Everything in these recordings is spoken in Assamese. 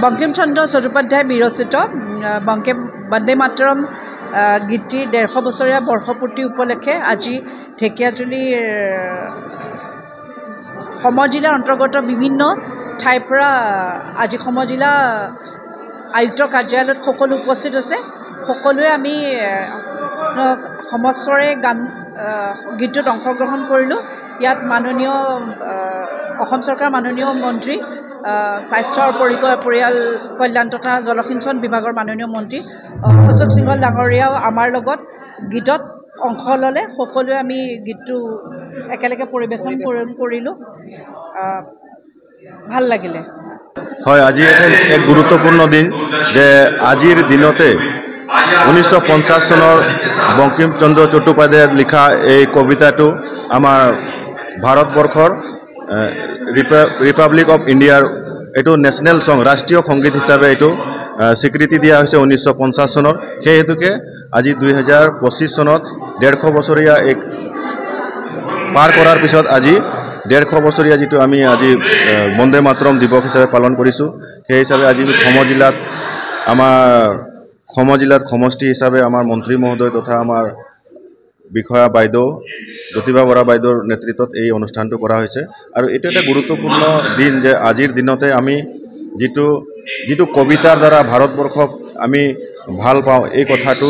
বঙ্কিম চন্দ্ৰ চট্টোপাধ্যায় বিৰচিত বন্দে মাতৰম গীতটিৰ ১৫০ বছৰীয়া বৰ্ষপূৰ্তি উপলক্ষে আজি ঢেকীয়াজুলিৰ সমজিলাৰ অন্তৰ্গত বিভিন্ন ঠাইৰ পৰা আজি সমজিলা আয়ুক্ত কাৰ্যালয়ত সকলো উপস্থিত আছে। সকলোৱে আমি সমস্বৰে গান গীতটোত অংশগ্ৰহণ কৰিলোঁ। ইয়াত মাননীয় অসম চৰকাৰৰ মাননীয় মন্ত্ৰী স্বাস্থ্য আৰু পৰিয়াল কল্যাণ তথা জলসিঞ্চন বিভাগৰ মাননীয় মন্ত্ৰী অশোক সিংহল ডাঙৰীয়াও আমাৰ লগত গীতত অংশ ল'লে। সকলোৱে আমি গীতটো একেলগে পৰিৱেশন কৰিলোঁ। ভাল লাগিলে। হয়, আজি এক গুৰুত্বপূৰ্ণ দিন যে আজিৰ দিনতে 1950 চনৰ বঙ্কিম চন্দ্ৰ চট্টোপাধ্যায়ে লিখা এই কবিতাটো আমাৰ ভাৰতবৰ্ষৰ ৰিপাব্লিক অফ ইণ্ডিয়াৰ এইটো নেশ্যনেল সং ৰাষ্ট্ৰীয় সংগীত হিচাপে এইটো স্বীকৃতি দিয়া হৈছে 1950 চনত। সেই হেতুকে আজি 2025 চনত 150 বছৰীয়া এক পাৰ কৰাৰ পিছত আজি 150 বছৰীয়া যিটো আমি আজি বন্দে মাতৰম দিৱস হিচাপে পালন কৰিছোঁ। সেই হিচাপে আজি সমজিলাত সমষ্টি হিচাপে আমাৰ মন্ত্ৰী মহোদয় তথা আমাৰ বিষয়া বাইদেউ জ্যোতিবা বৰা বাইদেউৰ নেতৃত্বত এই অনুষ্ঠানটো কৰা হৈছে। আৰু এইটো এটা গুৰুত্বপূৰ্ণ দিন যে আজিৰ দিনতে আমি যিটো কবিতাৰ দ্বাৰা ভাৰতবৰ্ষক আমি ভাল পাওঁ এই কথাটো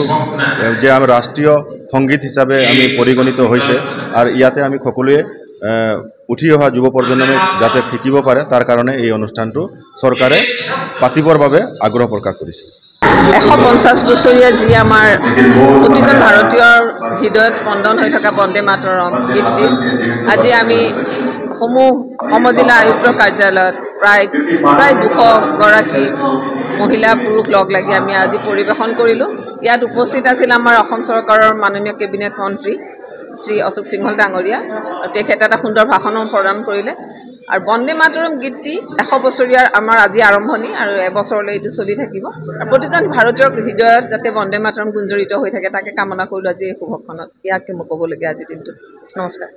যে আমি ৰাষ্ট্ৰীয় সংগীত হিচাপে আমি পৰিগণিত হৈছে। আৰু ইয়াতে আমি সকলোৱে উঠি অহা যুৱ প্ৰজন্মে যাতে শিকিব পাৰে তাৰ কাৰণে এই অনুষ্ঠানটো চৰকাৰে পাতিবৰ বাবে আগ্ৰহ প্ৰকাশ কৰিছে। 150 বছৰীয়া যি আমাৰ প্ৰতিজন ভাৰতীয়ৰ হৃদয় স্পন্দন হৈ থকা বন্দে মাতৰম গীতটি আজি আমি সমজিলা আয়ুক্তৰ কাৰ্যালয়ত প্ৰায় 200 গৰাকী মহিলা পুৰুষ লগ লাগি আমি আজি পৰিৱেশন কৰিলোঁ। ইয়াত উপস্থিত আছিল আমাৰ অসম চৰকাৰৰ মাননীয় কেবিনেট মন্ত্ৰী শ্ৰী অশোক সিংহল ডাঙৰীয়া। তেখেতে এটা সুন্দৰ ভাষণো প্ৰদান কৰিলে। আৰু বন্দে মাতৰম গীতটি 100 বছৰীয়াৰ আমাৰ আজি আৰম্ভণি আৰু এবছৰলৈ এইটো চলি থাকিব। আৰু প্ৰতিজন ভাৰতীয়ৰ হৃদয়ত যাতে বন্দে মাতৰম গুঞ্জৰিত হৈ থাকে তাকে কামনা কৰিলোঁ আজি এই শুভক্ষণত। ইয়াকে মই ক'বলগীয়া আজিৰ দিনটোত। নমস্কাৰ।